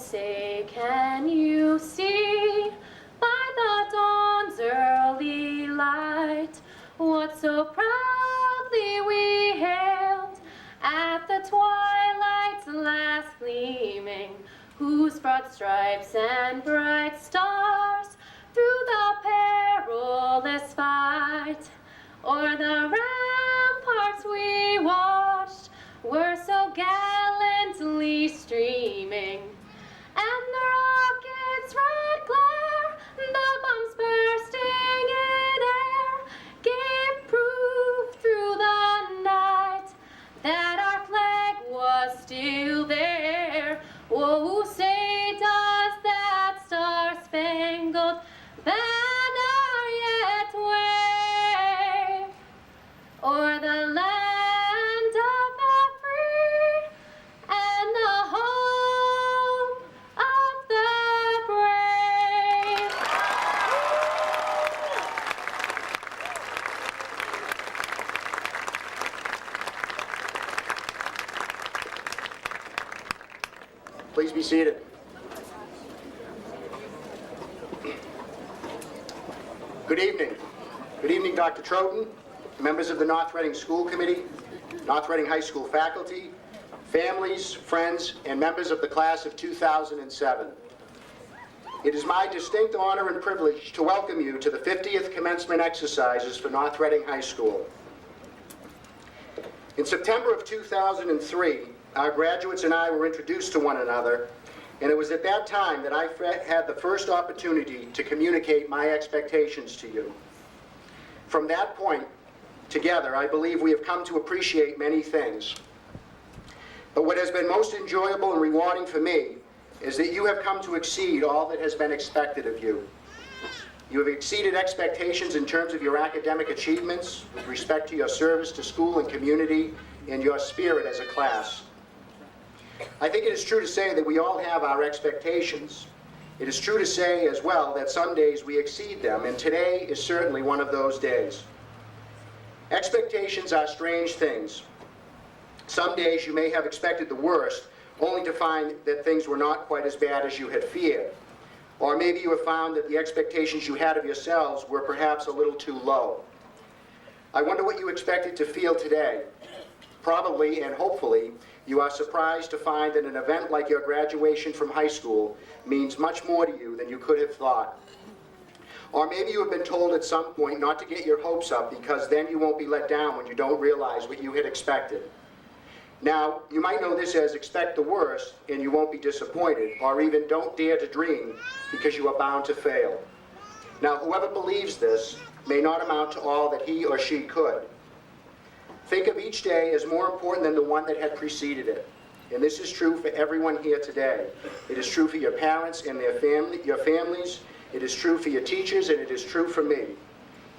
say, can you see by the dawn's early light what so proudly we hailed at the twilight's last gleaming, whose broad stripes and bright stars through the perilous fight o'er the ramparts we watched were so gallantly streaming, and the rocket's red glare, the bombs bursting in air, gave proof through the night that our flag was still there. Oh, say does that star-spangled banner yet wave o'er the land of the free and the home of the brave? Please be seated. Good evening. Good evening, Dr. Troughton, members of the North Reading School Committee, North Reading High School faculty, families, friends, and members of the class of 2007. It is my distinct honor and privilege to welcome you to the 50th commencement exercises for North Reading High School. In September of 2003, our graduates and I were introduced to one another, and it was at that time that I had the first opportunity to communicate my expectations to you. From that point, together, I believe we have come to appreciate many things. But what has been most enjoyable and rewarding for me is that you have come to exceed all that has been expected of you. You have exceeded expectations in terms of your academic achievements, with respect to your service to school and community, and your spirit as a class. I think it is true to say that we all have our expectations. It is true to say as well that some days we exceed them, and today is certainly one of those days. Expectations are strange things. Some days you may have expected the worst, only to find that things were not quite as bad as you had feared. Or maybe you have found that the expectations you had of yourselves were perhaps a little too low. I wonder what you expected to feel today. Probably and hopefully, you are surprised to find that an event like your graduation from high school means much more to you than you could have thought. Or maybe you have been told at some point not to get your hopes up because then you won't be let down when you don't realize what you had expected. Now, you might know this as expect the worst and you won't be disappointed, or even don't dare to dream because you are bound to fail. Now, whoever believes this may not amount to all that he or she could. Think of each day as more important than the one that had preceded it. And this is true for everyone here today. It is true for your parents and your families. It is true for your teachers, and it is true for me.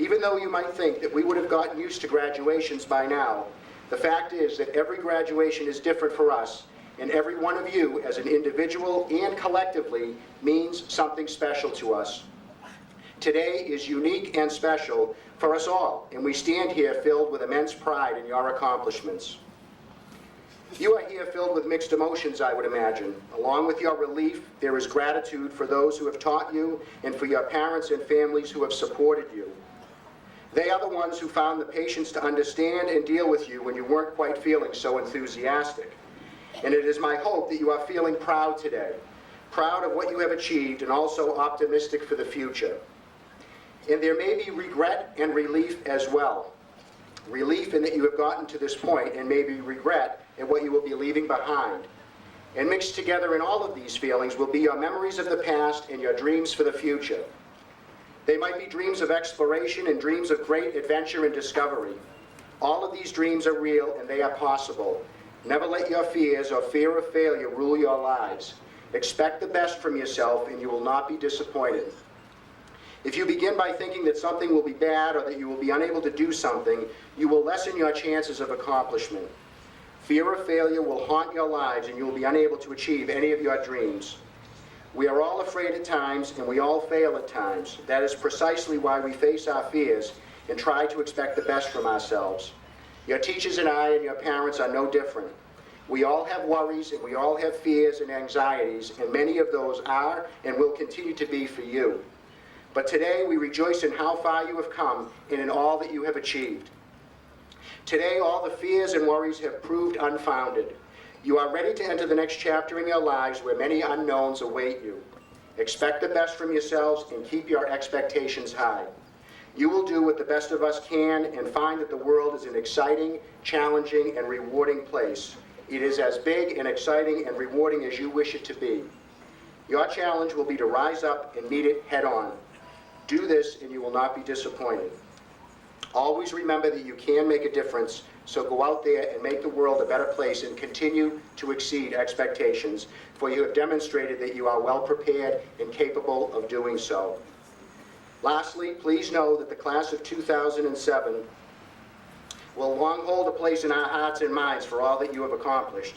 Even though you might think that we would have gotten used to graduations by now, the fact is that every graduation is different for us, and every one of you as an individual and collectively means something special to us. Today is unique and special for us all, and we stand here filled with immense pride in your accomplishments. You are here filled with mixed emotions, I would imagine. Along with your relief, there is gratitude for those who have taught you and for your parents and families who have supported you. They are the ones who found the patience to understand and deal with you when you weren't quite feeling so enthusiastic. And it is my hope that you are feeling proud today, proud of what you have achieved and also optimistic for the future. And there may be regret and relief as well. Relief in that you have gotten to this point, and maybe regret at what you will be leaving behind. And mixed together in all of these feelings will be your memories of the past and your dreams for the future. They might be dreams of exploration and dreams of great adventure and discovery. All of these dreams are real and they are possible. Never let your fears or fear of failure rule your lives. Expect the best from yourself and you will not be disappointed. If you begin by thinking that something will be bad or that you will be unable to do something, you will lessen your chances of accomplishment. Fear of failure will haunt your lives and you will be unable to achieve any of your dreams. We are all afraid at times and we all fail at times. That is precisely why we face our fears and try to expect the best from ourselves. Your teachers and I and your parents are no different. We all have worries and we all have fears and anxieties, and many of those are and will continue to be for you. But today we rejoice in how far you have come and in all that you have achieved. Today all the fears and worries have proved unfounded. You are ready to enter the next chapter in your lives where many unknowns await you. Expect the best from yourselves and keep your expectations high. You will do what the best of us can and find that the world is an exciting, challenging, and rewarding place. It is as big and exciting and rewarding as you wish it to be. Your challenge will be to rise up and meet it head on. Do this and you will not be disappointed. Always remember that you can make a difference, so go out there and make the world a better place and continue to exceed expectations, for you have demonstrated that you are well prepared and capable of doing so. Lastly, please know that the class of 2007 will long hold a place in our hearts and minds for all that you have accomplished.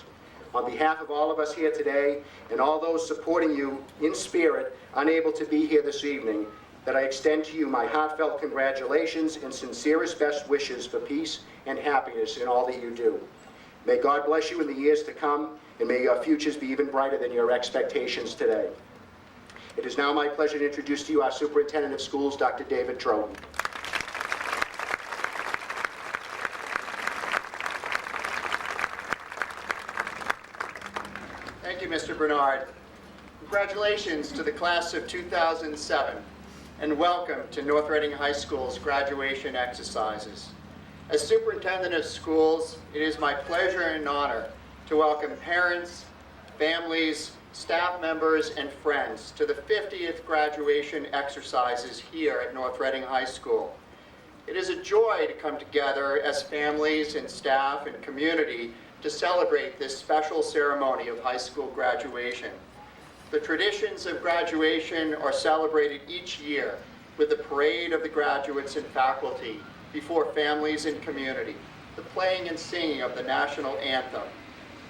On behalf of all of us here today and all those supporting you in spirit, unable to be here this evening, that I extend to you my heartfelt congratulations and sincerest best wishes for peace and happiness in all that you do. May God bless you in the years to come, and may your futures be even brighter than your expectations today. It is now my pleasure to introduce to you our Superintendent of Schools, Dr. David Troughton. Thank you, Mr. Bernard. Congratulations to the class of 2007, and welcome to North Reading High School's graduation exercises. As Superintendent of Schools, it is my pleasure and honor to welcome parents, families, staff members, and friends to the 50th graduation exercises here at North Reading High School. It is a joy to come together as families and staff and community to celebrate this special ceremony of high school graduation. The traditions of graduation are celebrated each year with the parade of the graduates and faculty before families and community, the playing and singing of the national anthem,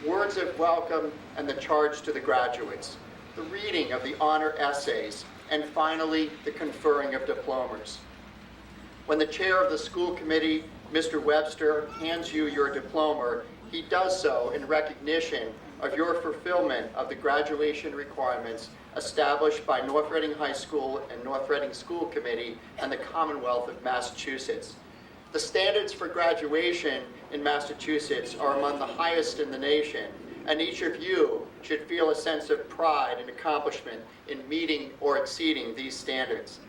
words of welcome and the charge to the graduates, the reading of the honor essays, and finally, the conferring of diplomas. When the chair of the school committee, Mr. Webster, hands you your diploma, he does so in recognition of your fulfillment of the graduation requirements established by North Reading High School and North Reading School Committee and the Commonwealth of Massachusetts. The standards for graduation in Massachusetts are among the highest in the nation, and each of you should feel a sense of pride and accomplishment in meeting or exceeding these standards.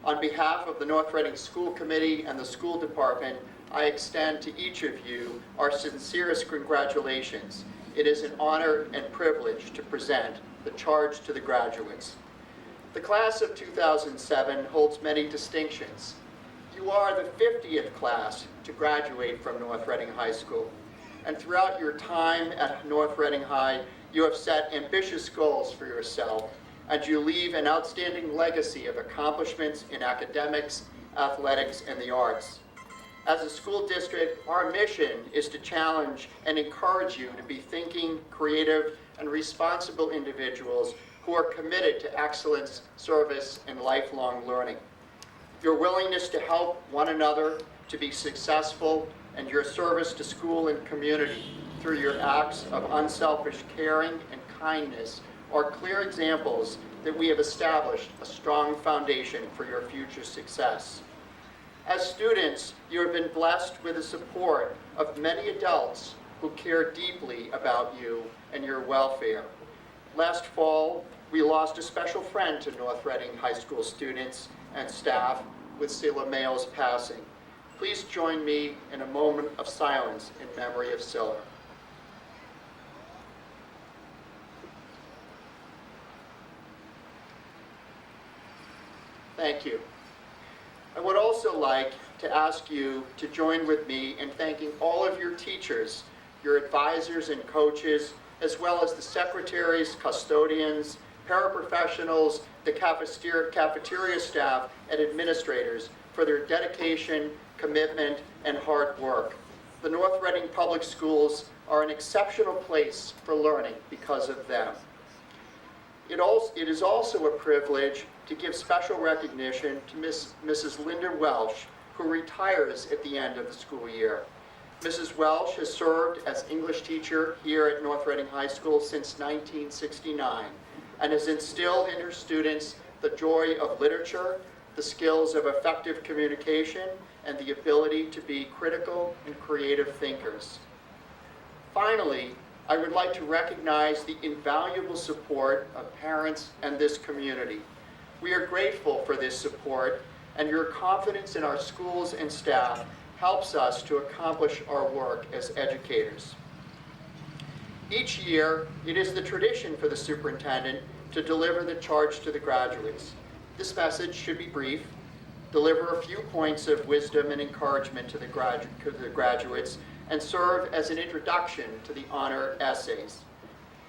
On behalf of the North Reading School Committee and the school department, I extend to each of you our sincerest congratulations. It is an honor and privilege to present the charge to the graduates. The class of 2007 holds many distinctions. You are the 50th class to graduate from North Reading High School. And throughout your time at North Reading High, you have set ambitious goals for yourself, and you leave an outstanding legacy of accomplishments in academics, athletics, and the arts. As a school district, our mission is to challenge and encourage you to be thinking, creative, and responsible individuals who are committed to excellence, service, and lifelong learning. Your willingness to help one another to be successful and your service to school and community through your acts of unselfish caring and kindness are clear examples that we have established a strong foundation for your future success. As students, you have been blessed with the support of many adults who care deeply about you and your welfare. Last fall, we lost a special friend to North Reading High School students and staff with Scylla Mayo's passing. Please join me in a moment of silence in memory of Scylla. Thank you. I would also like to ask you to join with me in thanking all of your teachers, your advisors and coaches, as well as the secretaries, custodians, paraprofessionals, the cafeteria staff, and administrators for their dedication, commitment, and hard work. The North Reading Public Schools are an exceptional place for learning because of them. It is also a privilege to give special recognition to Mrs. Linda Welsh, who retires at the end of the school year. Mrs. Welsh has served as English teacher here at North Reading High School since 1969 and has instilled in her students the joy of literature, the skills of effective communication, and the ability to be critical and creative thinkers. Finally, I would like to recognize the invaluable support of parents and this community. We are grateful for this support, and your confidence in our schools and staff helps us to accomplish our work as educators. Each year, it is the tradition for the superintendent to deliver the charge to the graduates. This message should be brief, deliver a few points of wisdom and encouragement to the graduates, and serve as an introduction to the honor essays.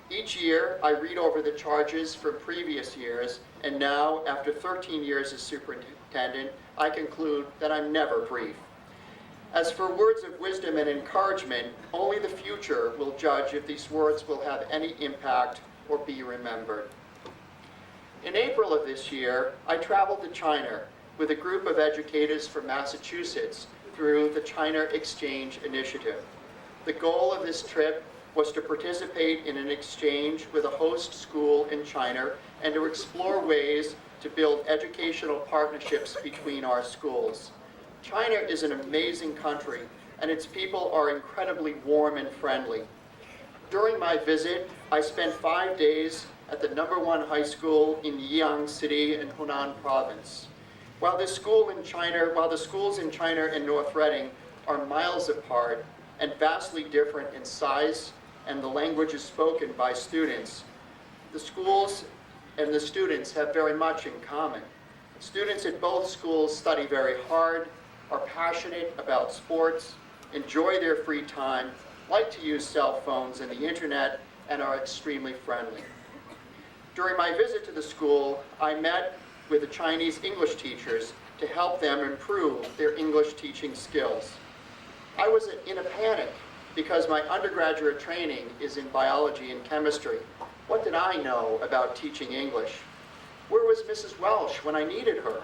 Each year, I read over the charges from previous years, and now, after 13 years as superintendent, I conclude that I'm never brief. As for words of wisdom and encouragement, only the future will judge if these words will have any impact or be remembered. In April of this year, I traveled to China with a group of educators from Massachusetts through the China Exchange Initiative. The goal of this trip was to participate in an exchange with a host school in China and to explore ways to build educational partnerships between our schools. China is an amazing country, and its people are incredibly warm and friendly. During my visit, I spent 5 days at the #1 high school in Yiyang City in Hunan Province. While the schools in China and North Reading are miles apart and vastly different in size and the languages spoken by students, the schools and the students have very much in common. Students at both schools study very hard, are passionate about sports, enjoy their free time, like to use cell phones and the internet, and are extremely friendly. During my visit to the school, I met with the Chinese English teachers to help them improve their English teaching skills. I was in a panic because my undergraduate training is in biology and chemistry. What did I know about teaching English? Where was Mrs. Welsh when I needed her?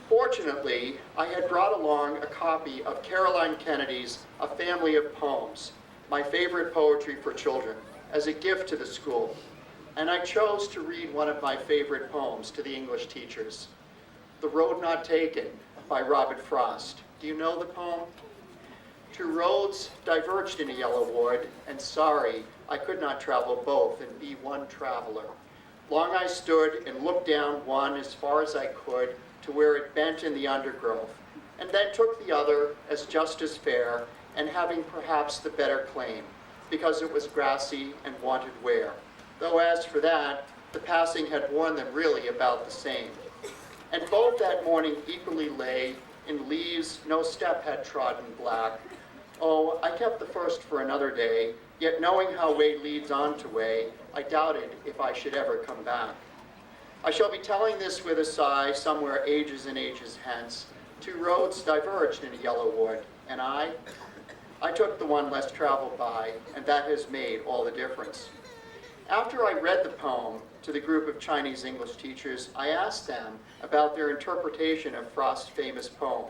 Fortunately, I had brought along a copy of Caroline Kennedy's A Family of Poems, my favorite poetry for children, as a gift to the school. And I chose to read one of my favorite poems to the English teachers, The Road Not Taken by Robert Frost. Do you know the poem? Two roads diverged in a yellow wood, and sorry, I could not travel both and be one traveler. Long I stood and looked down one as far as I could to where it bent in the undergrowth, and then took the other as just as fair, and having perhaps the better claim, because it was grassy and wanted wear. Though as for that, the passing had worn them really about the same. And both that morning equally lay in leaves no step had trodden black. Oh, I kept the first for another day, yet knowing how way leads on to way, I doubted if I should ever come back. I shall be telling this with a sigh somewhere ages and ages hence. Two roads diverged in a yellow wood, and I took the one less traveled by, and that has made all the difference. After I read the poem to the group of Chinese English teachers, I asked them about their interpretation of Frost's famous poem.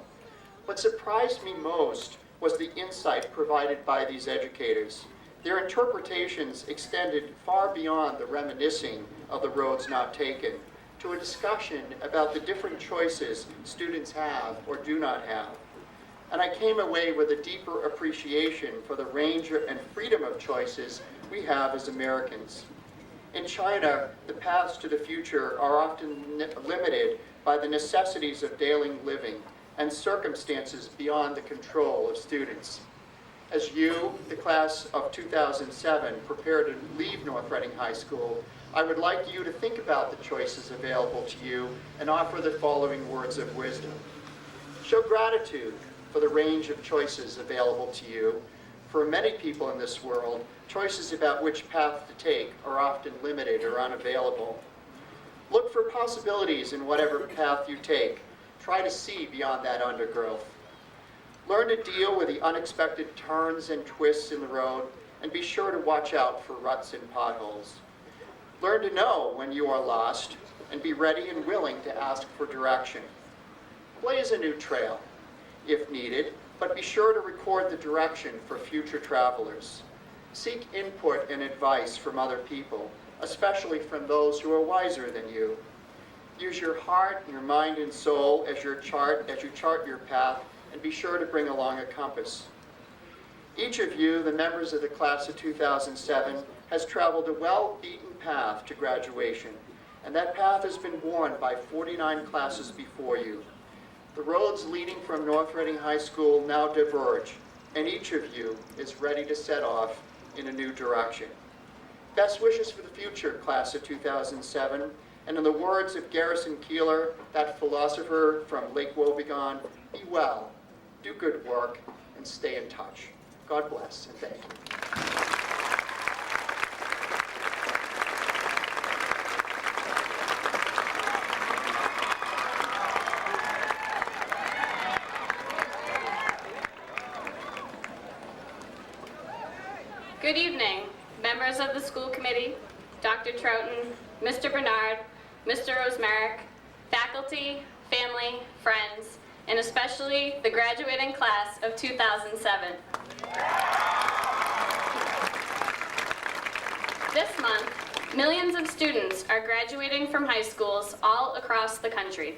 What surprised me most was the insight provided by these educators. Their interpretations extended far beyond the reminiscing of the roads not taken to a discussion about the different choices students have or do not have. And I came away with a deeper appreciation for the range and freedom of choices we have as Americans. In China, the paths to the future are often limited by the necessities of daily living and circumstances beyond the control of students. As you, the class of 2007, prepare to leave North Reading High School, I would like you to think about the choices available to you and offer the following words of wisdom. Show gratitude for the range of choices available to you. For many people in this world, choices about which path to take are often limited or unavailable. Look for possibilities in whatever path you take. Try to see beyond that undergrowth. Learn to deal with the unexpected turns and twists in the road, and be sure to watch out for ruts and potholes. Learn to know when you are lost, and be ready and willing to ask for direction. Blaze a new trail. If needed, but be sure to record the direction for future travelers. Seek input and advice from other people, especially from those who are wiser than you. Use your heart, your mind, and soul as you chart your path, and be sure to bring along a compass. Each of you, the members of the class of 2007, has traveled a well-beaten path to graduation, and that path has been worn by 49 classes before you. The roads leading from North Reading High School now diverge, and each of you is ready to set off in a new direction. Best wishes for the future, class of 2007, and in the words of Garrison Keillor, that philosopher from Lake Wobegon, be well, do good work, and stay in touch. God bless, and thank you. Good evening, members of the school committee, Dr. Troughton, Mr. Bernard, Mr. Rosemerick, faculty, family, friends, and especially the graduating class of 2007. This month, millions of students are graduating from high schools all across the country.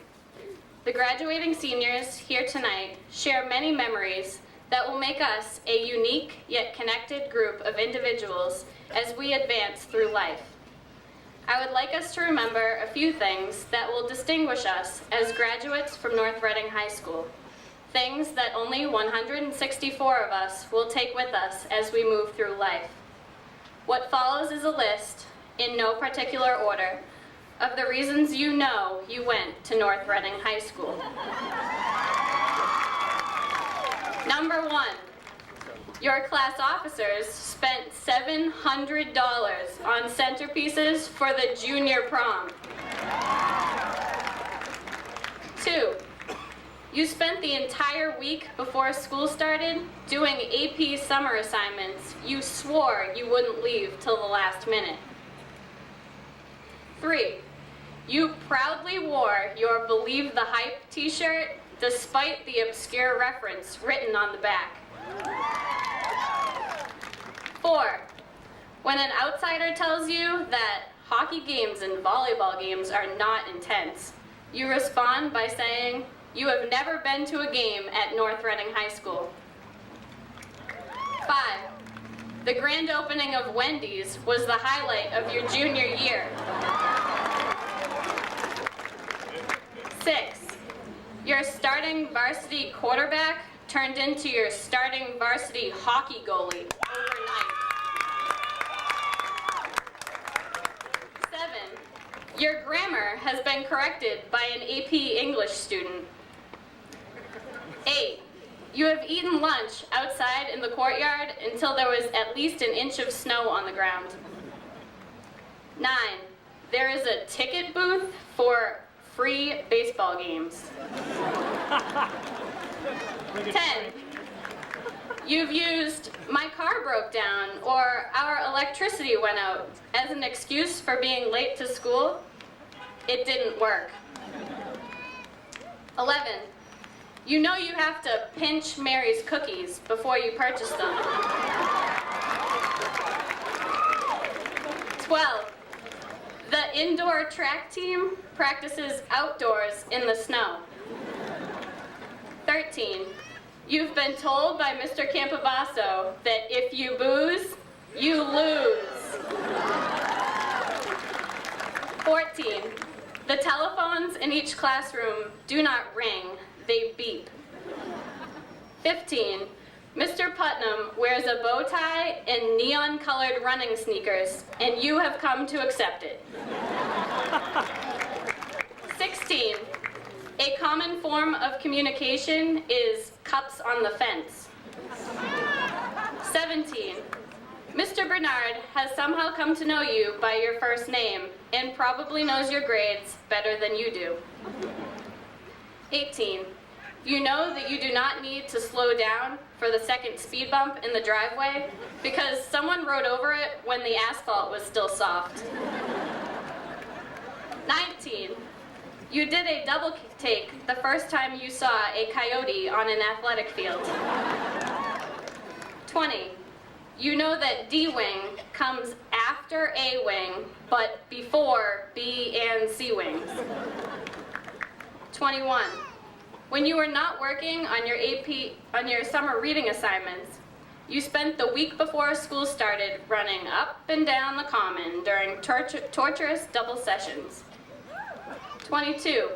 The graduating seniors here tonight share many memories that will make us a unique yet connected group of individuals as we advance through life. I would like us to remember a few things that will distinguish us as graduates from North Reading High School, things that only 164 of us will take with us as we move through life. What follows is a list, in no particular order, of the reasons you know you went to North Reading High School. Number 1, your class officers spent $700 on centerpieces for the junior prom. 2, you spent the entire week before school started doing AP summer assignments you swore you wouldn't leave till the last minute. 3, you proudly wore your Believe the Hype t-shirt despite the obscure reference written on the back. 4, when an outsider tells you that hockey games and volleyball games are not intense, you respond by saying you have never been to a game at North Reading High School. 5, the grand opening of Wendy's was the highlight of your junior year. 6, your starting varsity quarterback turned into your starting varsity hockey goalie overnight. 7, your grammar has been corrected by an AP English student. 8, you have eaten lunch outside in the courtyard until there was at least an inch of snow on the ground. 9, there is a ticket booth for free baseball games. 10, you've used "my car broke down" or "our electricity went out" as an excuse for being late to school. It didn't work. 11, you know you have to pinch Mary's cookies before you purchase them. 12, the indoor track team practices outdoors in the snow. 13, you've been told by Mr. Campobasso that if you booze, you lose. 14, the telephones in each classroom do not ring, they beep. 15, Mr. Putnam wears a bow tie and neon-colored running sneakers, and you have come to accept it. 16, a common form of communication is cups on the fence. 17, Mr. Bernard has somehow come to know you by your first name and probably knows your grades better than you do. 18, you know that you do not need to slow down for the second speed bump in the driveway because someone rode over it when the asphalt was still soft. 19, You did a double take the first time you saw a coyote on an athletic field. 20. You know that D-wing comes after A-wing, but before B and C wings. 21. When you were not working on your summer reading assignments, you spent the week before school started running up and down the common during torturous double sessions. 22.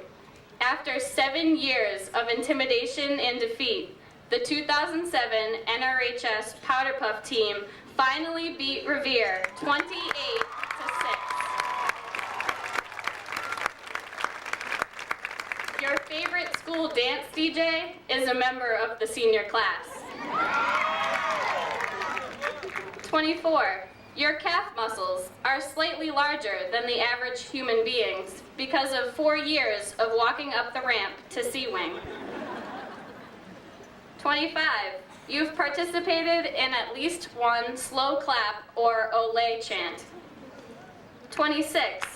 After 7 years of intimidation and defeat, the 2007 NRHS Powder Puff team finally beat Revere 28-6. Your favorite school dance DJ is a member of the senior class. 24. Your calf muscles are slightly larger than the average human being's because of 4 years of walking up the ramp to C-Wing. 25. You've participated in at least one slow clap or Olay chant. 26.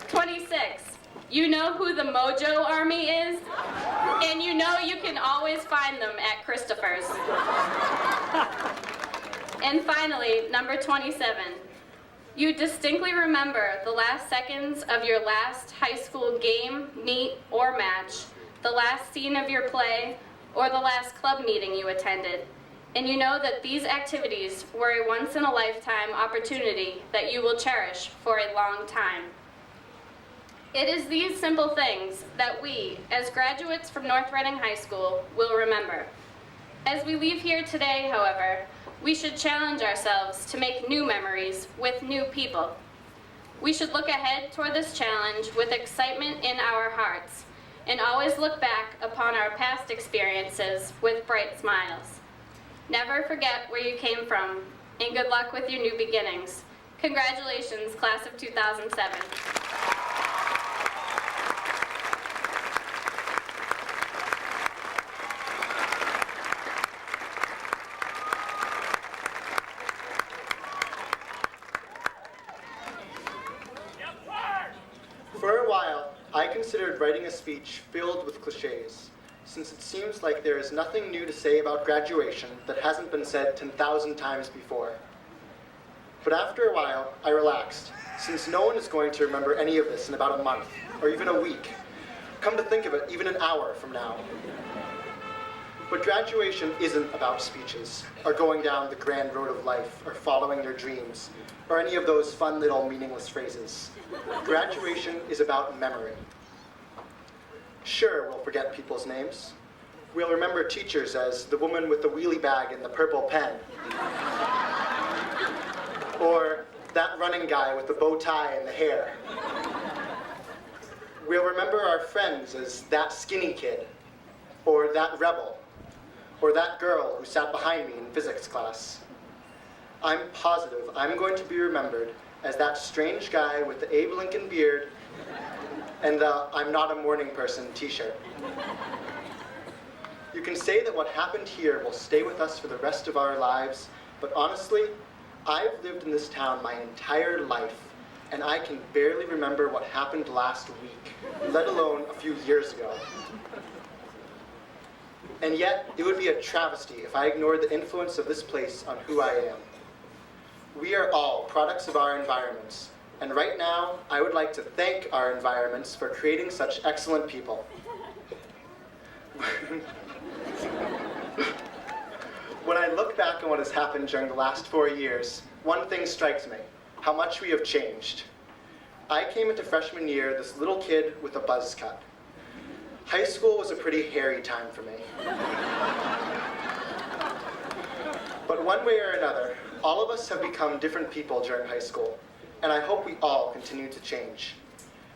26. You know who the Mojo Army is? And you know you can always find them at Christopher's. And finally, number 27. You distinctly remember the last seconds of your last high school game, meet, or match, the last scene of your play, or the last club meeting you attended. And you know that these activities were a once-in-a-lifetime opportunity that you will cherish for a long time. It is these simple things that we, as graduates from North Reading High School, will remember. As we leave here today, however, we should challenge ourselves to make new memories with new people. We should look ahead toward this challenge with excitement in our hearts and always look back upon our past experiences with bright smiles. Never forget where you came from, and good luck with your new beginnings. Congratulations, class of 2007. For a while, I considered writing a speech filled with cliches, since it seems like there is nothing new to say about graduation that hasn't been said 10,000 times before. But after a while, I relaxed, since no one is going to remember any of this in about a month, or even a week. Come to think of it, even an hour from now. But graduation isn't about speeches, or going down the grand road of life, or following your dreams, or any of those fun little meaningless phrases. Graduation is about memory. Sure, we'll forget people's names. We'll remember teachers as the woman with the wheelie bag and the purple pen. Or that running guy with the bow tie and the hair. We'll remember our friends as that skinny kid, or that rebel, or that girl who sat behind me in physics class. I'm positive I'm going to be remembered as that strange guy with the Abe Lincoln beard and the I'm not a morning person t-shirt. You can say that what happened here will stay with us for the rest of our lives, but honestly, I've lived in this town my entire life, and I can barely remember what happened last week, let alone a few years ago. And yet, it would be a travesty if I ignored the influence of this place on who I am. We are all products of our environments, and right now, I would like to thank our environments for creating such excellent people. When I look back on what has happened during the last 4 years, one thing strikes me: how much we have changed. I came into freshman year this little kid with a buzz cut. High school was a pretty hairy time for me. But one way or another, all of us have become different people during high school, and I hope we all continue to change.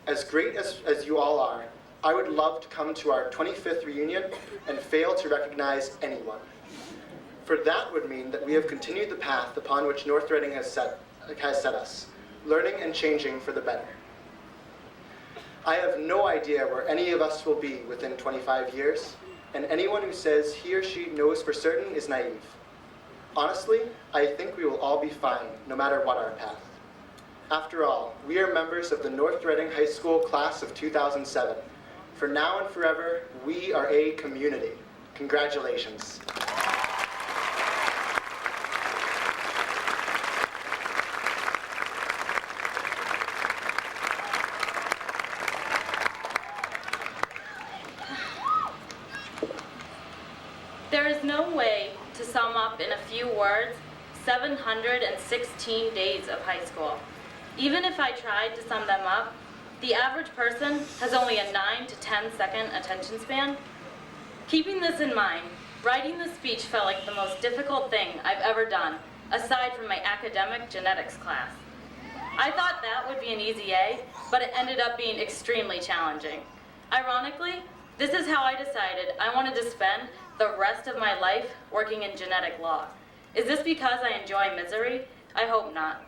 As great as you all are, I would love to come to our 25th reunion and fail to recognize anyone. For that would mean that we have continued the path upon which North Reading has set us, learning and changing for the better. I have no idea where any of us will be within 25 years, and anyone who says he or she knows for certain is naive. Honestly, I think we will all be fine, no matter what our path. After all, we are members of the North Reading High School class of 2007. For now and forever, we are a community. Congratulations. There is no way to sum up in a few words 716 days of high school. Even if I tried to sum them up, the average person has only a 9 to 10 second attention span. Keeping this in mind, writing this speech felt like the most difficult thing I've ever done, aside from my academic genetics class. I thought that would be an easy A, but it ended up being extremely challenging. Ironically, this is how I decided I wanted to spend the rest of my life working in genetic law. Is this because I enjoy misery? I hope not.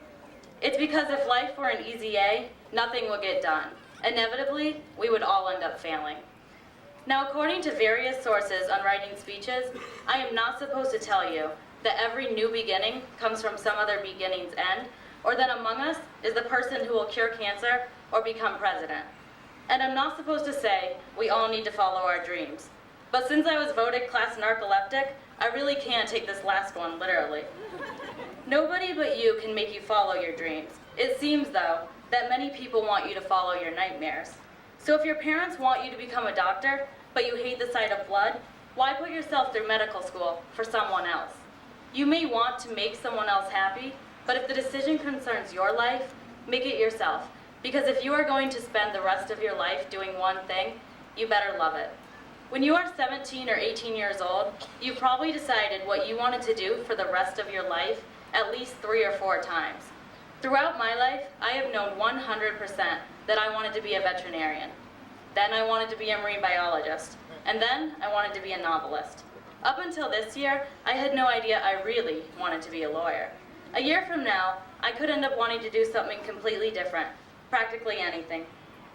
It's because if life were an easy A, nothing would get done. Inevitably, we would all end up failing. Now, according to various sources on writing speeches, I am not supposed to tell you that every new beginning comes from some other beginning's end, or that among us is the person who will cure cancer or become president. And I'm not supposed to say we all need to follow our dreams. But since I was voted class narcoleptic, I really can't take this last one literally. Nobody but you can make you follow your dreams. It seems, though, that many people want you to follow your nightmares. So if your parents want you to become a doctor, but you hate the sight of blood, why put yourself through medical school for someone else? You may want to make someone else happy, but if the decision concerns your life, make it yourself. Because if you are going to spend the rest of your life doing one thing, you better love it. When you are 17 or 18 years old, you've probably decided what you wanted to do for the rest of your life at least 3 or 4 times. Throughout my life, I have known 100% that I wanted to be a veterinarian. Then I wanted to be a marine biologist. And then I wanted to be a novelist. Up until this year, I had no idea I really wanted to be a lawyer. A year from now, I could end up wanting to do something completely different, practically anything.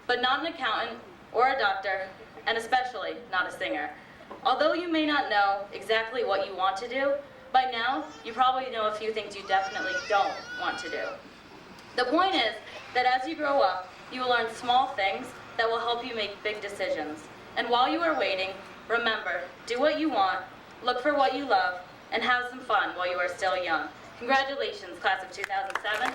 But not an accountant or a doctor, and especially not a singer. Although you may not know exactly what you want to do, by now, you probably know a few things you definitely don't want to do. The point is that as you grow up, you will learn small things that will help you make big decisions. And while you are waiting, remember, do what you want, look for what you love, and have some fun while you are still young. Congratulations, class of 2007.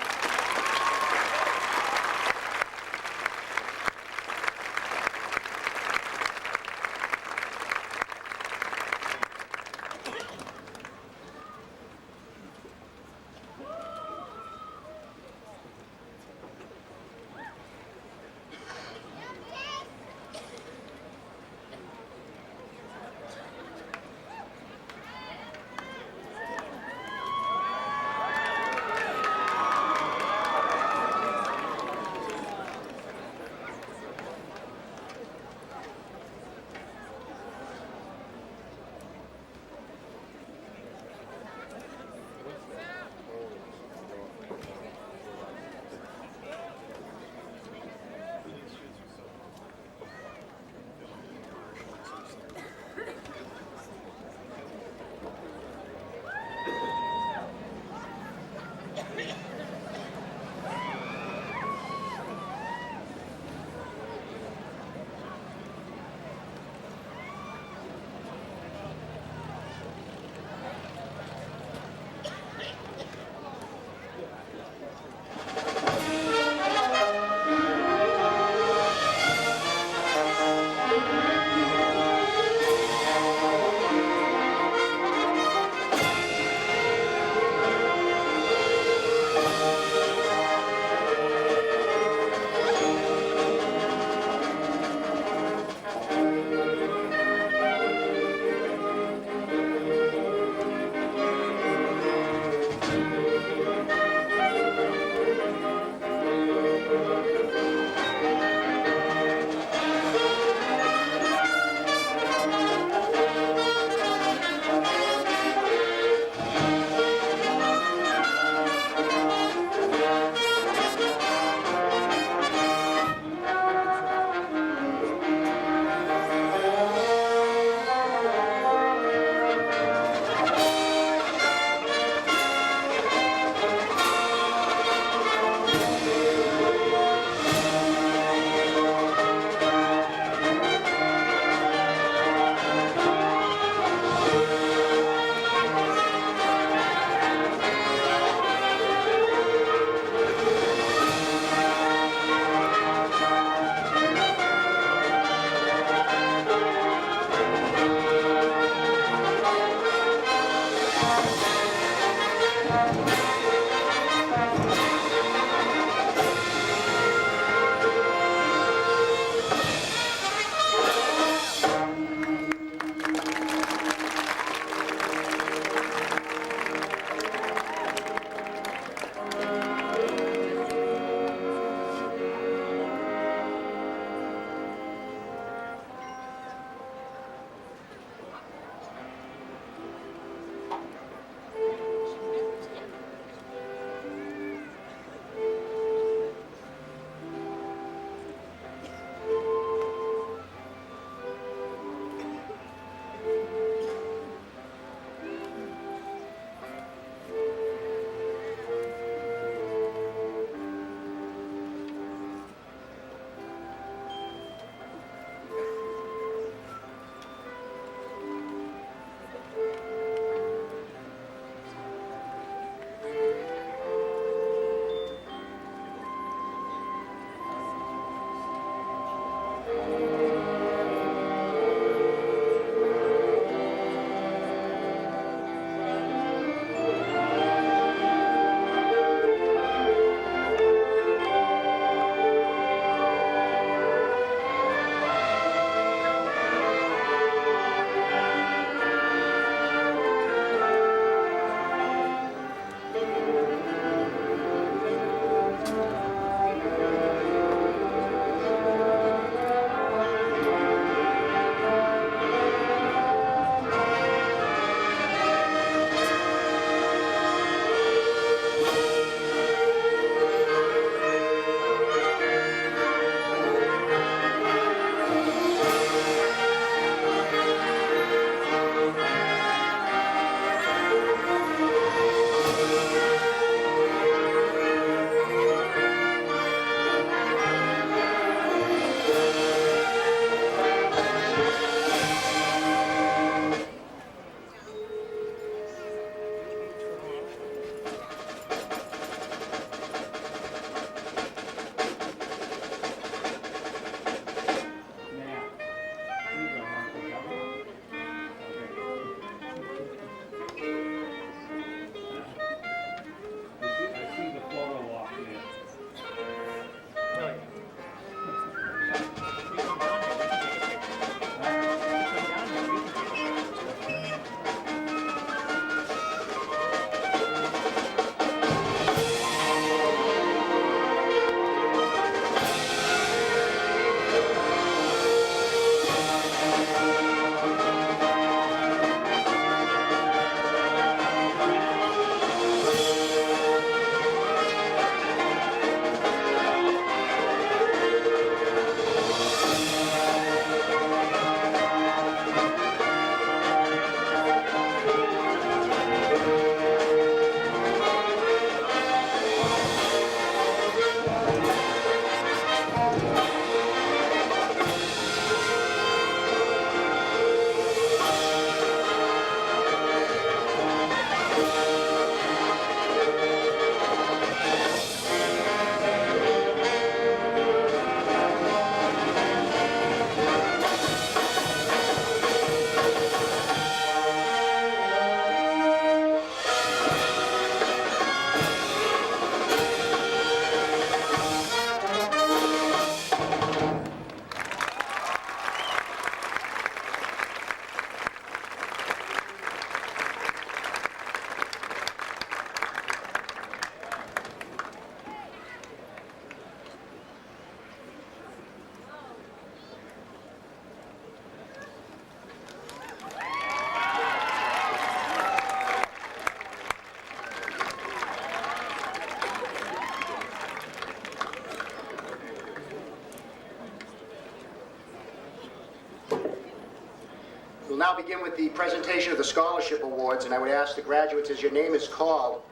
We'll now begin with the presentation of the scholarship awards, and I would ask the graduates, as your name is called,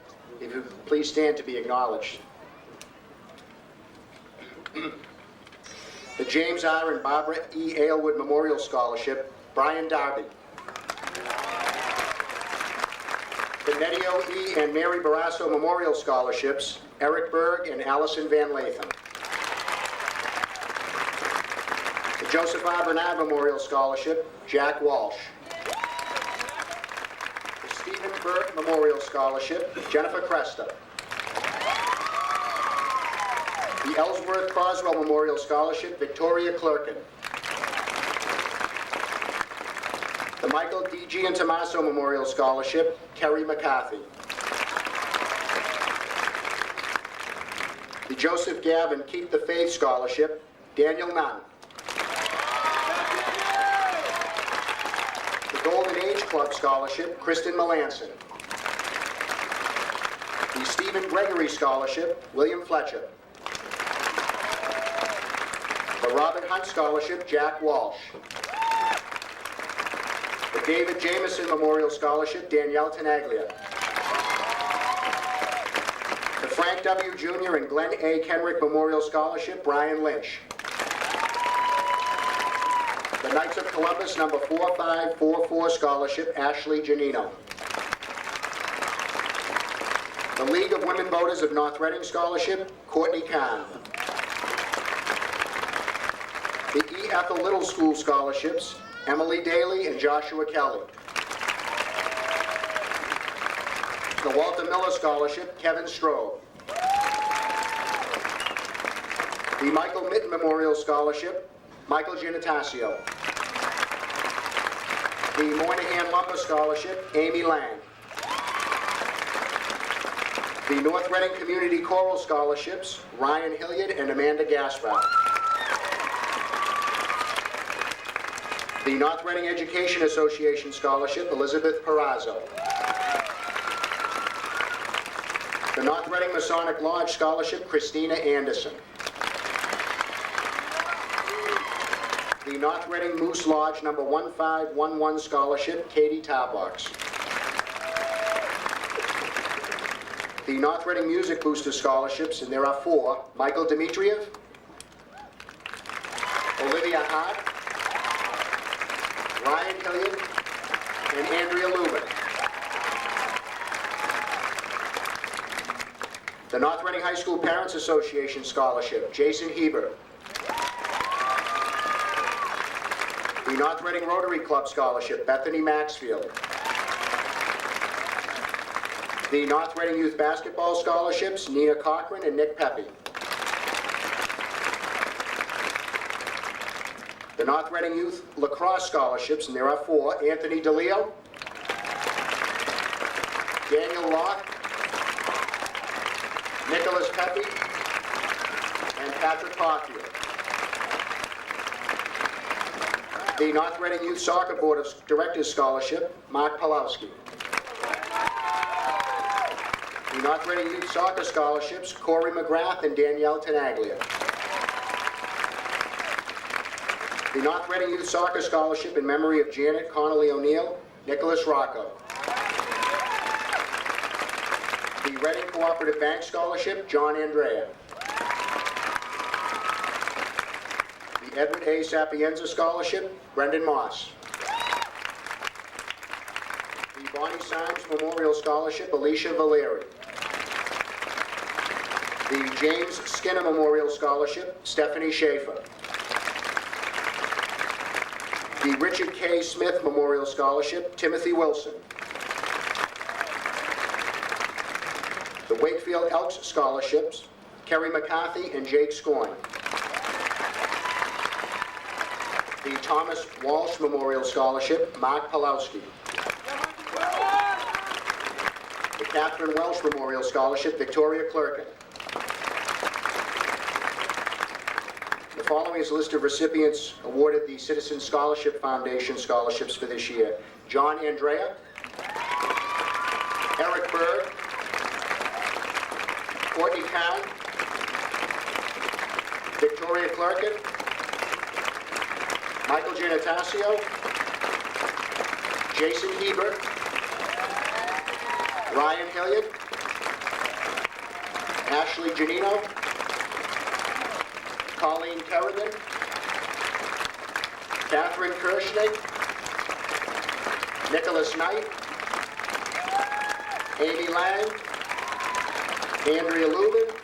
if you please stand to be acknowledged. The James R. and Barbara E. Aylward Memorial Scholarship, Brian Darby. The Nedio E. and Mary Barrasso Memorial Scholarships, Eric Berg and Allison Van Latham. The Joseph R. Bernard Memorial Scholarship, Jack Walsh. The Stephen Burt Memorial Scholarship, Jennifer Cresta. The Ellsworth Croswell Memorial Scholarship, Victoria Clerkin. The Michael D. Giantomaso Memorial Scholarship, Kerry McCarthy. The Joseph Gavin Keep the Faith Scholarship, Daniel Nunn. The Golden Age Club Scholarship, Kristen Melanson. The Stephen Gregory Scholarship, William Fletcher. The Robert Hunt Scholarship, Jack Walsh. The David Jameson Memorial Scholarship, Danielle Tenaglia. The Frank W. Jr. and Glenn A. Kenrick Memorial Scholarship, Brian Lynch. The Knights of Columbus number 4544 Scholarship, Ashley Janino. The League of Women Voters of North Reading Scholarship, Courtney Kahn. The E. Ethel Little School Scholarships, Emily Daly and Joshua Kelly. The Walter Miller Scholarship, Kevin Strobe. The Michael Mitten Memorial Scholarship, Michael Giannatasio. The Moynihan Lumber Scholarship, Amy Lang. The North Reading Community Choral Scholarships, Ryan Hilliard and Amanda Gaspar. The North Reading Education Association Scholarship, Elizabeth Perazzo. The North Reading Masonic Lodge Scholarship, Christina Anderson. The North Reading Moose Lodge number 1511 Scholarship, Katie Tarbox. The North Reading Music Booster Scholarships, and there are 4, Michael Dmitriev, Olivia Hart, Ryan Hilliard, and Andrea Lubin. The North Reading High School Parents Association Scholarship, Jason Heber. The North Reading Rotary Club Scholarship, Bethany Maxfield. The North Reading Youth Basketball Scholarships, Nina Cochran and Nick Pepe. The North Reading Youth Lacrosse Scholarships, and there are 4, Anthony DeLeo, Daniel Locke, Nicholas Pepe, and Patrick Caulfield. The North Reading Youth Soccer Board of Directors Scholarship, Mark Pawlowski. The North Reading Youth Soccer Scholarships, Corey McGrath and Danielle Tenaglia. The North Reading Youth Soccer Scholarship in memory of Janet Connolly O'Neill, Nicholas Rocco. The Reading Cooperative Bank Scholarship, John Andrea. The Edward A. Sapienza Scholarship, Brendan Moss. The Bonnie Symes Memorial Scholarship, Alicia Valeri. The James Skinner Memorial Scholarship, Stephanie Schaefer. The Richard K. Smith Memorial Scholarship, Timothy Wilson. The Wakefield Elks Scholarships, Kerry McCarthy and Jake Scorn. The Thomas Walsh Memorial Scholarship, Mark Pawlowski. The Catherine Welsh Memorial Scholarship, Victoria Clerkin. The following is a list of recipients awarded the Citizen Scholarship Foundation scholarships for this year. John Andrea, Eric Berg, Courtney Cowan, Victoria Clerkin, Michael Giannatasio, Jason Hebert, Ryan Hilliard, Ashley Janino, Colleen Kerrigan, Catherine Kirschnick, Nicholas Knight, Amy Lang, Andrea Lubin,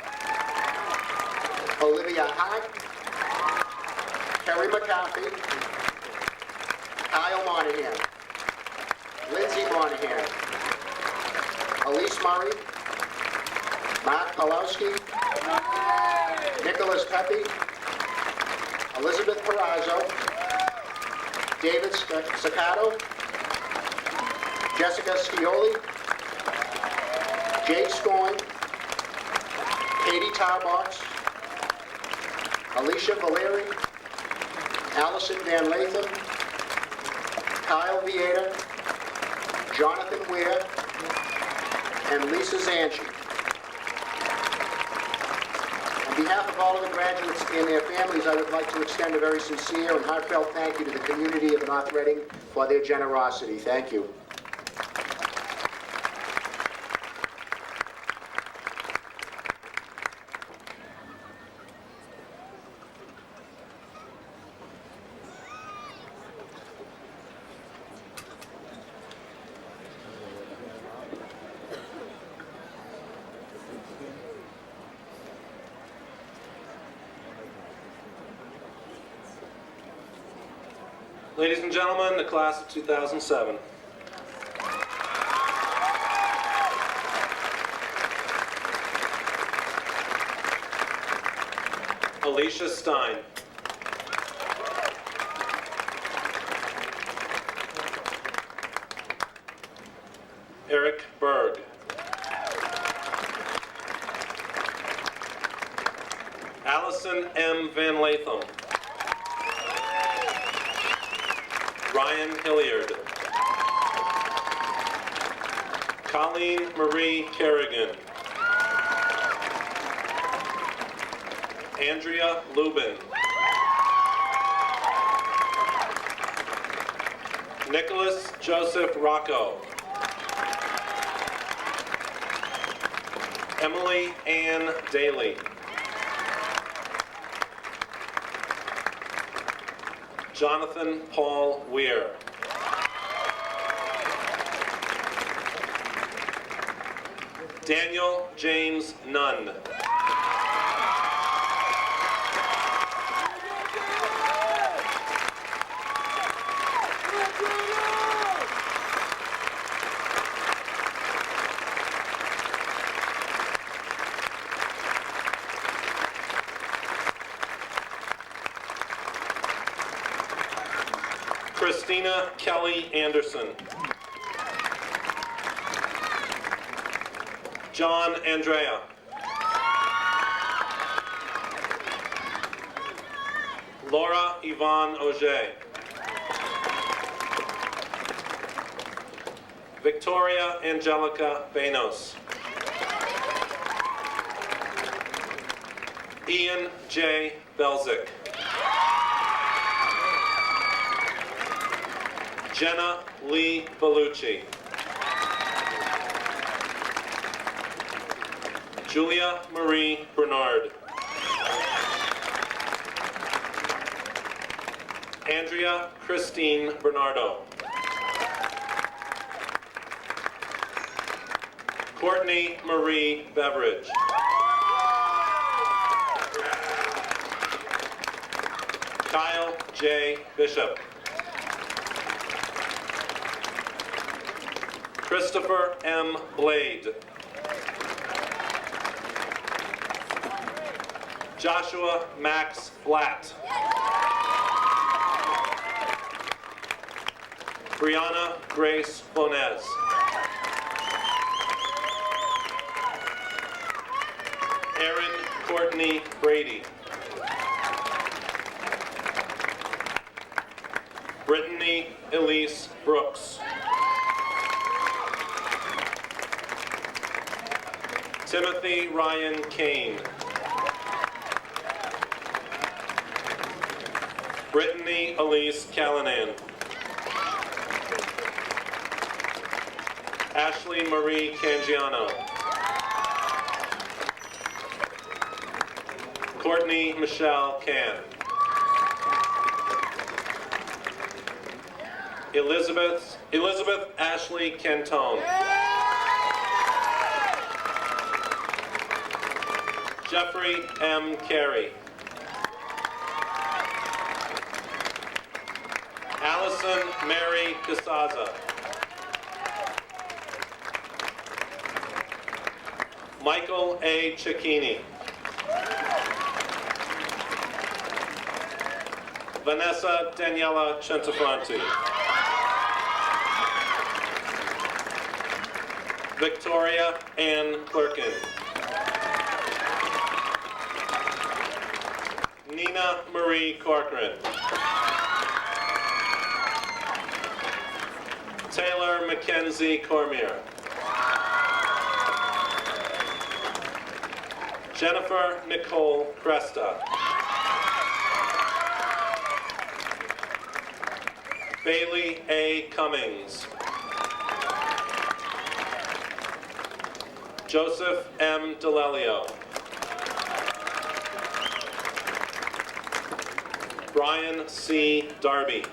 Olivia Hart, Kerry McCarthy, Kyle Monahan, Lindsay Monahan, Elise Murray, Mark Pawlowski, Nicholas Pepe, Elizabeth Perazzo, David Saccato, Jessica Scioli, Jake Scoyne, Katie Tarbox, Alicia Valeri, Allison Van Latham, Kyle Vieta, Jonathan Ware, and Lisa Zanchi. On behalf of all of the graduates and their families, I would like to extend a very sincere and heartfelt thank you to the community of North Reading for their generosity. Thank you. Ladies and gentlemen, the class of 2007. Alicia Stein. Eric Berg. Allison M. Van Latham. Ryan Hilliard. Colleen Marie Kerrigan. Andrea Lubin. Nicholas Joseph Rocco. Emily Ann Daly. Jonathan Paul Weir. Daniel James Nunn. Christina Kelly Anderson. John Andrea. Laura Yvonne Auger. Victoria Angelica Benos. Ian J. Belzic. Jenna Lee Bellucci. Julia Marie Bernard. Andrea Christine Bernardo. Courtney Marie Beveridge. Kyle J. Bishop. Christopher M. Blade. Joshua Max Flatt. Brianna Grace Bonez. Erin Courtney Brady. Brittany Elise Brooks. Timothy Ryan Kane. Brittany Elise Callanan. Ashley Marie Cangiano. Courtney Michelle Can. Elizabeth Ashley Cantone. Jeffrey M. Carey. Allison Mary Casaza. Michael A. Cicchini. Vanessa Daniela Centofanti. Victoria Ann Clerkin. Nina Marie Corcoran. Taylor Mackenzie Cormier. Jennifer Nicole Cresta. Bailey A. Cummings. Joseph M. DeLelio. Brian C. Darby.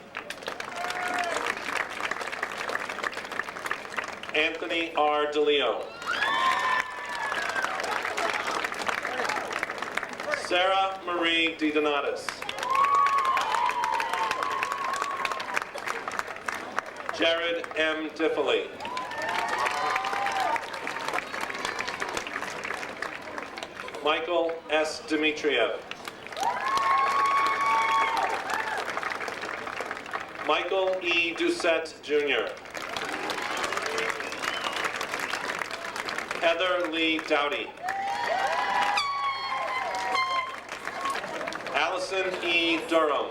Anthony R. DeLeo. Sarah Marie DiDonatis. Jared M. Diffley. Michael S. Dmitriev. Michael E. Doucette, Jr. Heather Lee Dowdy. Allison E. Durham.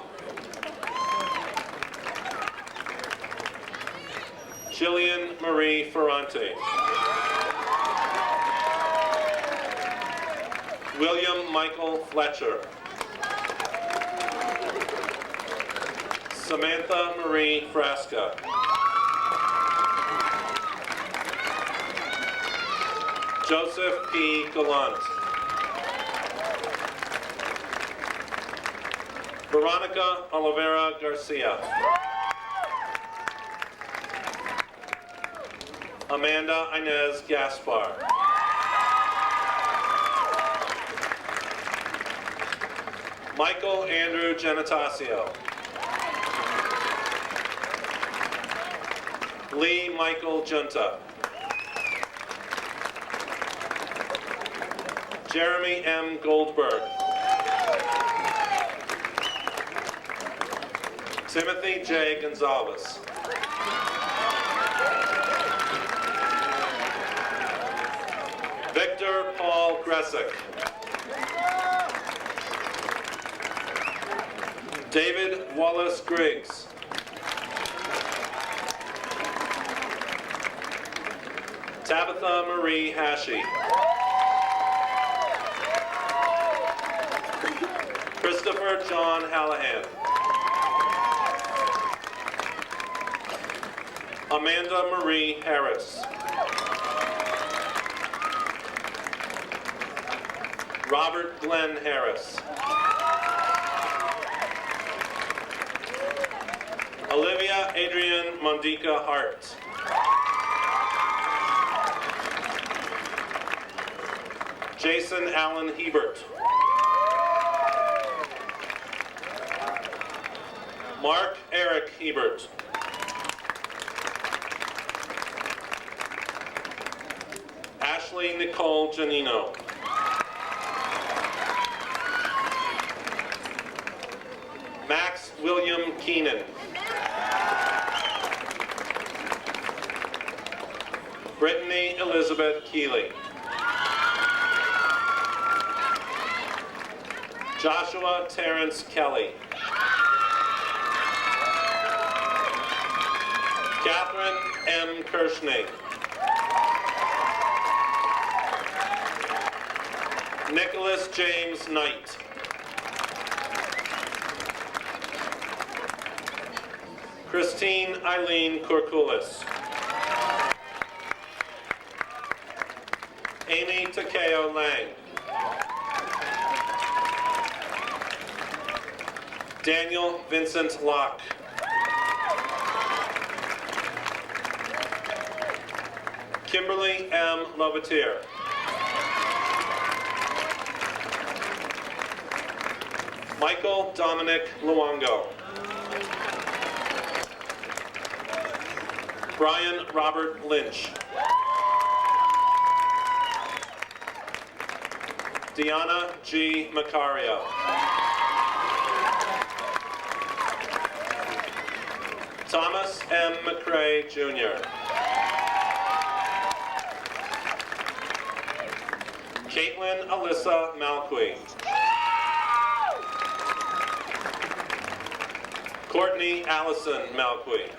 Jillian Marie Ferrante. William Michael Fletcher. Samantha Marie Frasca. Joseph P. Gallant. Veronica Oliveira Garcia. Amanda Inez Gaspar. Michael Andrew Genatasio. Lee Michael Junta. Jeremy M. Goldberg. Timothy J. Gonzalez. Victor Paul Gressick. David Wallace Griggs. Tabitha Marie Hashi. Christopher John Hallahan. Amanda Marie Harris. Robert Glenn Harris. Olivia Adrienne Mondica Hart. Jason Allen Hebert. Mark Eric Hebert. Ashley Nicole Janino. Max William Keenan. Brittany Elizabeth Keeley. Joshua Terrence Kelly. Catherine M. Kirschney. Nicholas James Knight. Christine Eileen Korkulis. Amy Takeo Lang. Daniel Vincent Locke. Kimberly M. Lovetier. Michael Dominic Luongo. Brian Robert Lynch. Deanna G. Macario. Thomas M. McCrae, Jr. Caitlin Alyssa Malqui. Courtney Allison Malqui.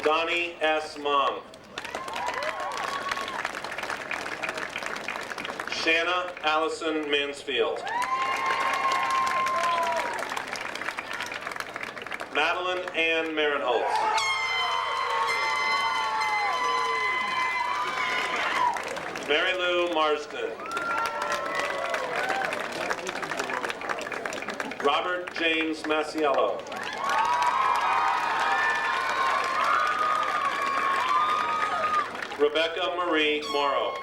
Donnie S. Mom. Shanna Allison Mansfield. Madeline Ann Marinholtz. Mary Lou Marsden. Robert James Masiello. Rebecca Marie Morrow.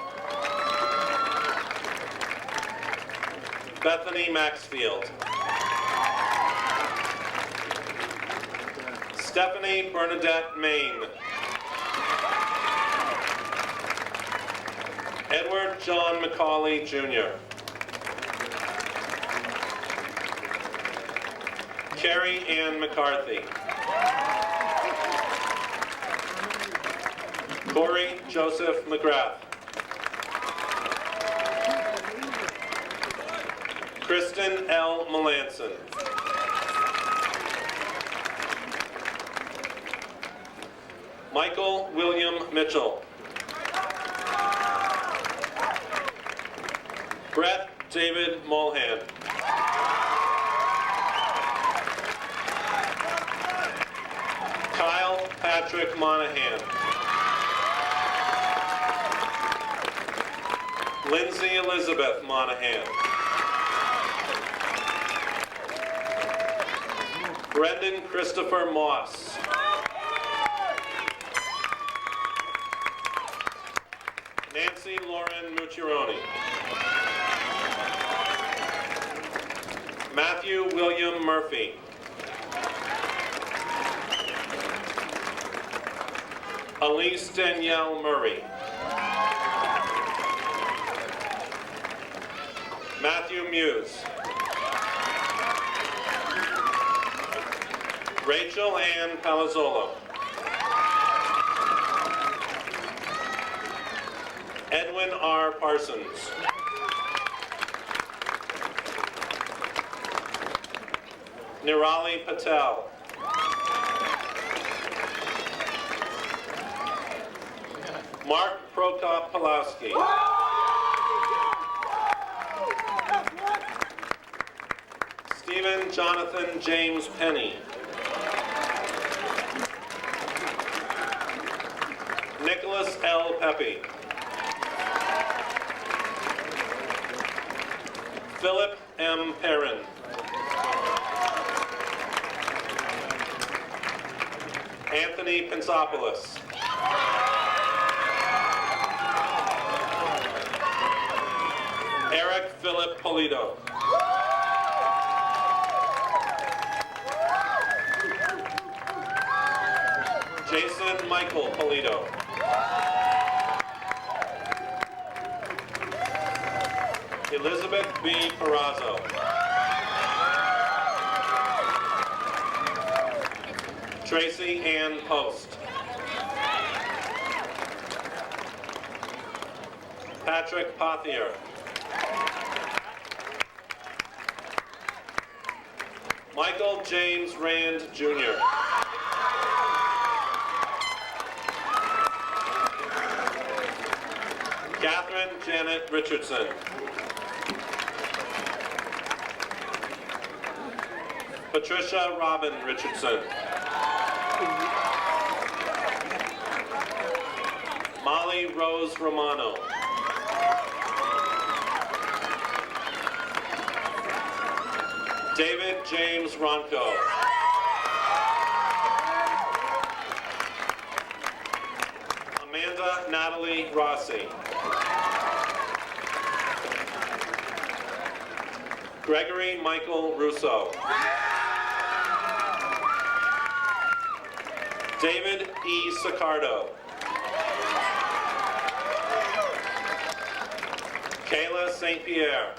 Bethany Maxfield. Stephanie Bernadette Main. Edward John McCauley, Jr. Carrie Ann McCarthy. Corey Joseph McGrath. Kristen L. Melanson. Michael William Mitchell. Brett David Mulhan. Kyle Patrick Monahan. Lindsay Elizabeth Monahan. Brendan Christopher Moss. Nancy Lauren Mucciaroni. Matthew William Murphy. Elise Danielle Murray. Matthew Muse. Rachel Ann Palazzolo. Edwin R. Parsons. Nirali Patel. Mark Prokop Pulowski. Stephen Jonathan James Penny. Nicholas L. Pepe. Philip M. Perrin. Anthony Pensopoulos. Eric Philip Polito. Jason Michael Polito. Elizabeth B. Perazzo. Tracy Ann Post. Patrick Pothier. Michael James Rand, Jr. Catherine Janet Richardson. Patricia Robin Richardson. Natalie Rose Romano. David James Ronco. Amanda Natalie Rossi. Gregory Michael Russo. David E. Sicardo. Kayla St. Pierre.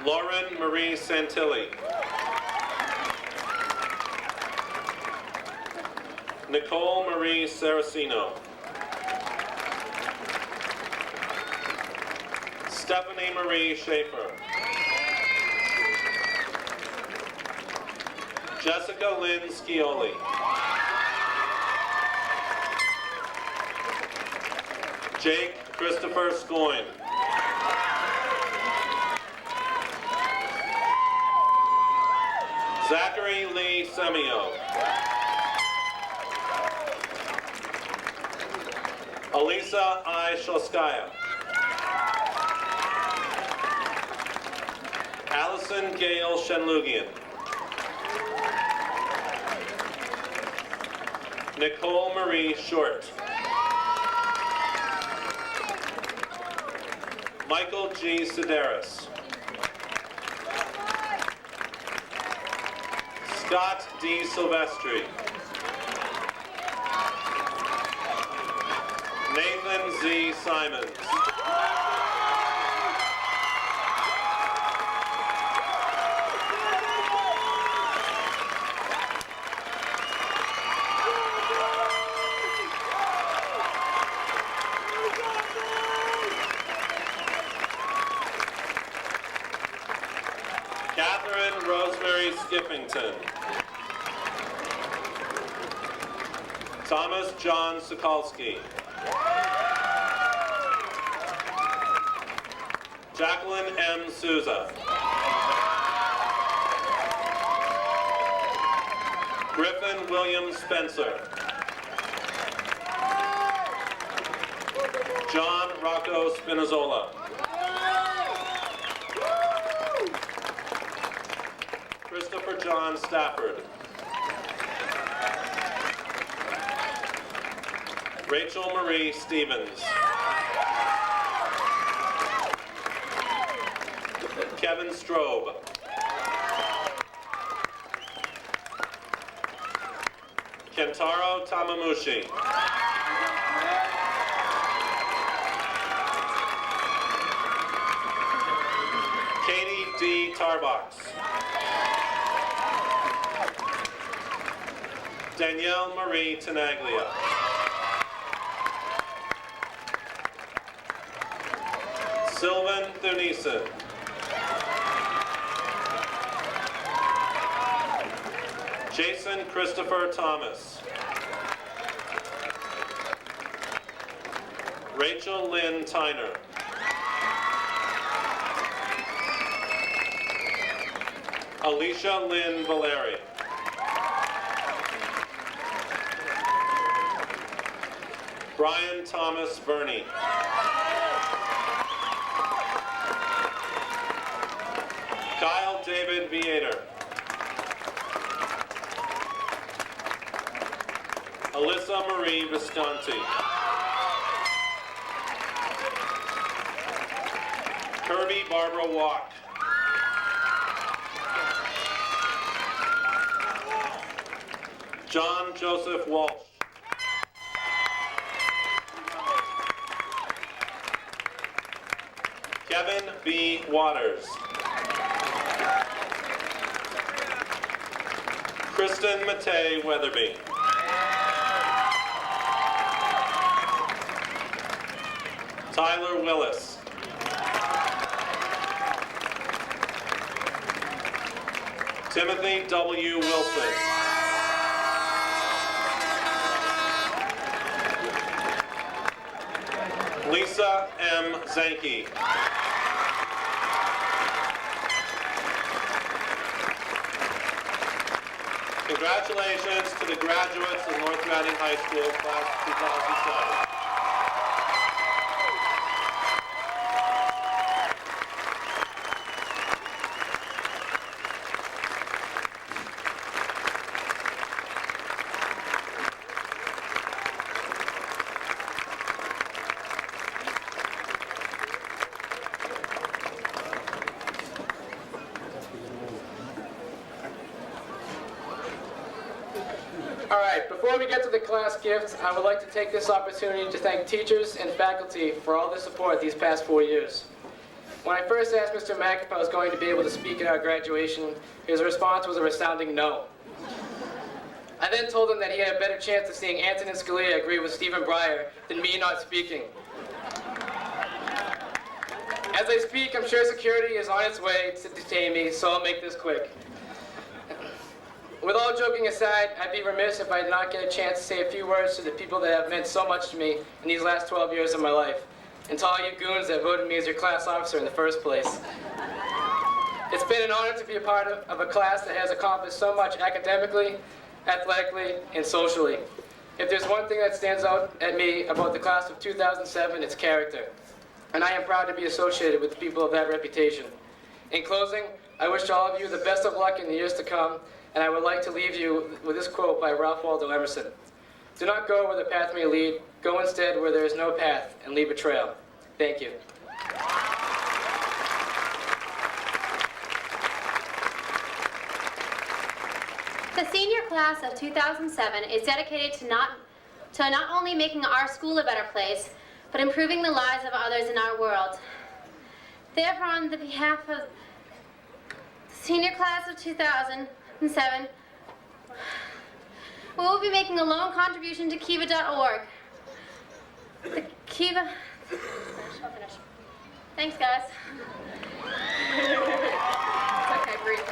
Lauren Marie Santilli. Nicole Marie Saracino. Stephanie Marie Schaefer. Jessica Lynn Scioli. Jake Christopher Scoyne. Zachary Lee Semio. Elisa I. Shoskaya. Allison Gail Shenlugian. Nicole Marie Short. Michael G. Sedaris. Scott D. Silvestri. Nathan Z. Simons. Catherine Rosemary Skippington. Thomas John Sokolsky. Jacqueline M. Souza. Griffin William Spencer. John Rocco Spinazzola. Christopher John Stafford. Rachel Marie Stevens. Kevin Strobe. Kentaro Tamamushi. Katie D. Tarbox. Danielle Marie Tenaglia. Sylvan Thunison. Jason Christopher Thomas. Rachel Lynn Tyner. Alicia Lynn Valeri. Brian Thomas Verney. Kyle David Viator. Alyssa Marie Visconti. Kirby Barbara Walk. John Joseph Walsh. Kevin B. Waters. Kristen Matei Weatherby. Tyler Willis. Timothy W. Wilson. Lisa M. Zanke. Congratulations to the graduates of North Reading High School, class of 2007. All right, before we get to the class gifts, I would like to take this opportunity to thank teachers and faculty for all their support these past 4 years. When I first asked Mr. Mack if I was going to be able to speak at our graduation, his response was a resounding no. I then told him that he had a better chance of seeing Antonin Scalia agree with Stephen Breyer than me not speaking. As I speak, I'm sure security is on its way to detain me, so I'll make this quick. With all joking aside, I'd be remiss if I did not get a chance to say a few words to the people that have meant so much to me in these last 12 years of my life, and to all you goons that voted me as your class officer in the first place. It's been an honor to be a part of a class that has accomplished so much academically, athletically, and socially. If there's one thing that stands out at me about the class of 2007, it's character. And I am proud to be associated with people of that reputation. In closing, I wish all of you the best of luck in the years to come, and I would like to leave you with this quote by Ralph Waldo Emerson. Do not go where the path may lead, go instead where there is no path, and leave a trail. Thank you. The senior class of 2007 is dedicated to not only making our school a better place, but improving the lives of others in our world. Therefore, on the behalf of the senior class of 2007, we will be making a loan contribution to kiva.org. The Kiva... I'll finish. Thanks, guys. Okay, breathe.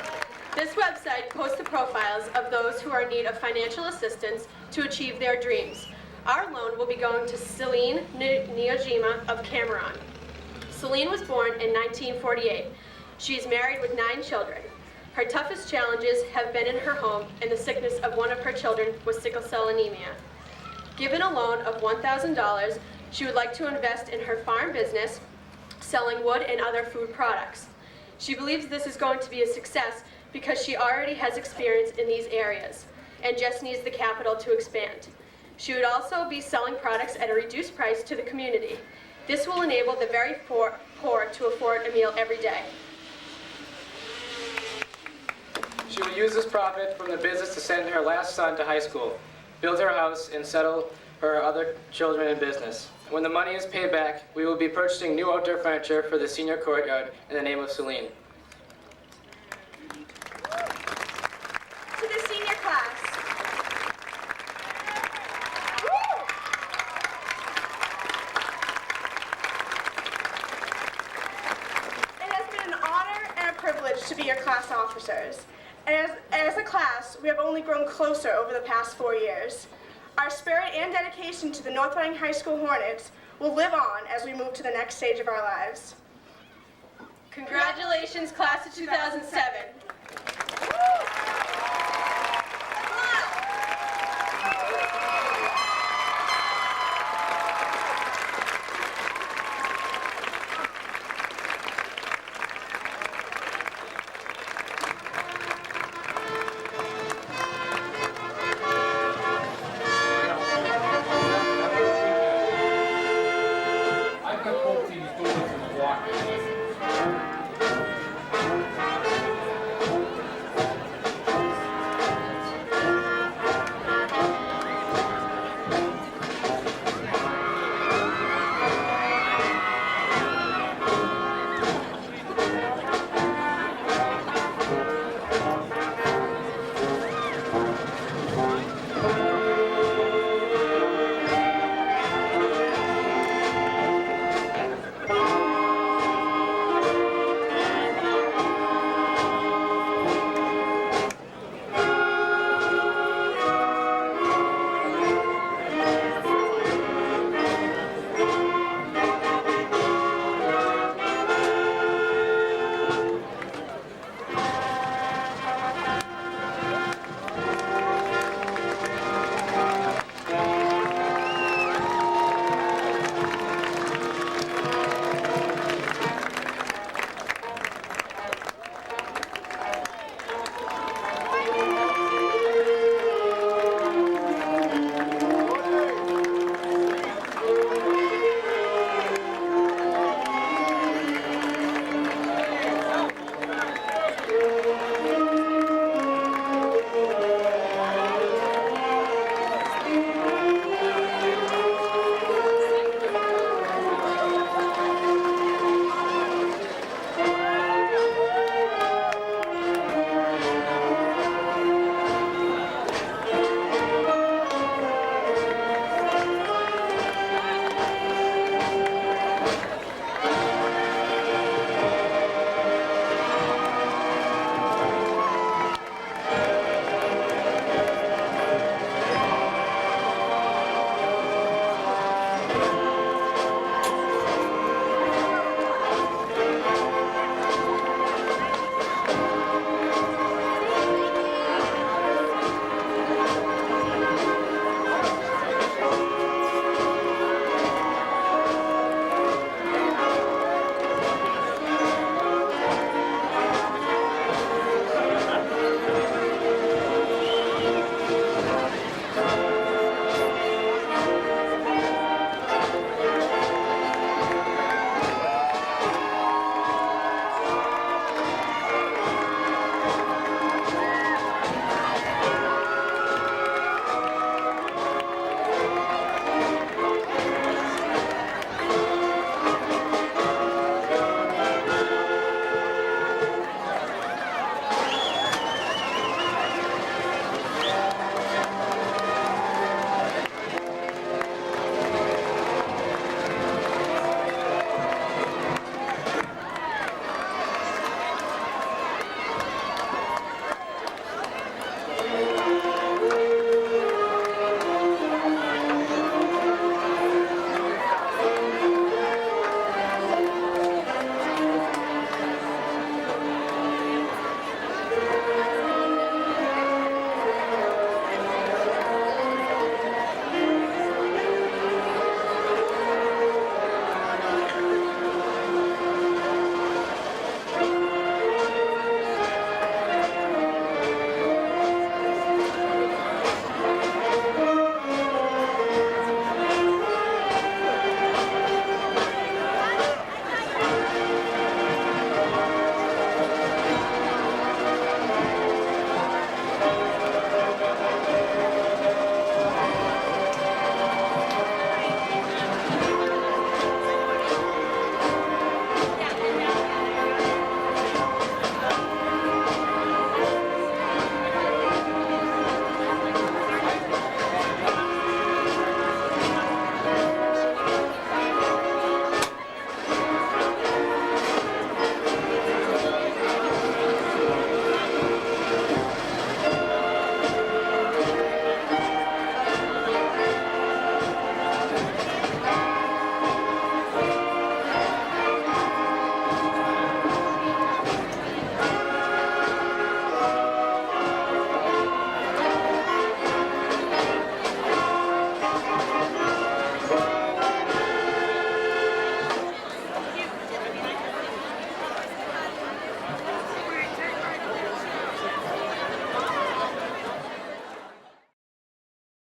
This website posts the profiles of those who are in need of financial assistance to achieve their dreams. Our loan will be going to Celine Niojima of Cameroon. Celine was born in 1948. She is married with 9 children. Her toughest challenges have been in her home and the sickness of one of her children with sickle cell anemia. Given a loan of $1,000, she would like to invest in her farm business, selling wood and other food products. She believes this is going to be a success because she already has experience in these areas and just needs the capital to expand. She would also be selling products at a reduced price to the community. This will enable the very poor to afford a meal every day. She will use this profit from the business to send her last son to high school, build her house, and settle her other children in business. When the money is paid back, we will be purchasing new outdoor furniture for the senior courtyard in the name of Celine. To the senior class. It has been an honor and a privilege to be your class officers. As a class, we have only grown closer over the past 4 years. Our spirit and dedication to the North Reading High School Hornets will live on as we move to the next stage of our lives. Congratulations, class of 2007. I've got 14 students in the block.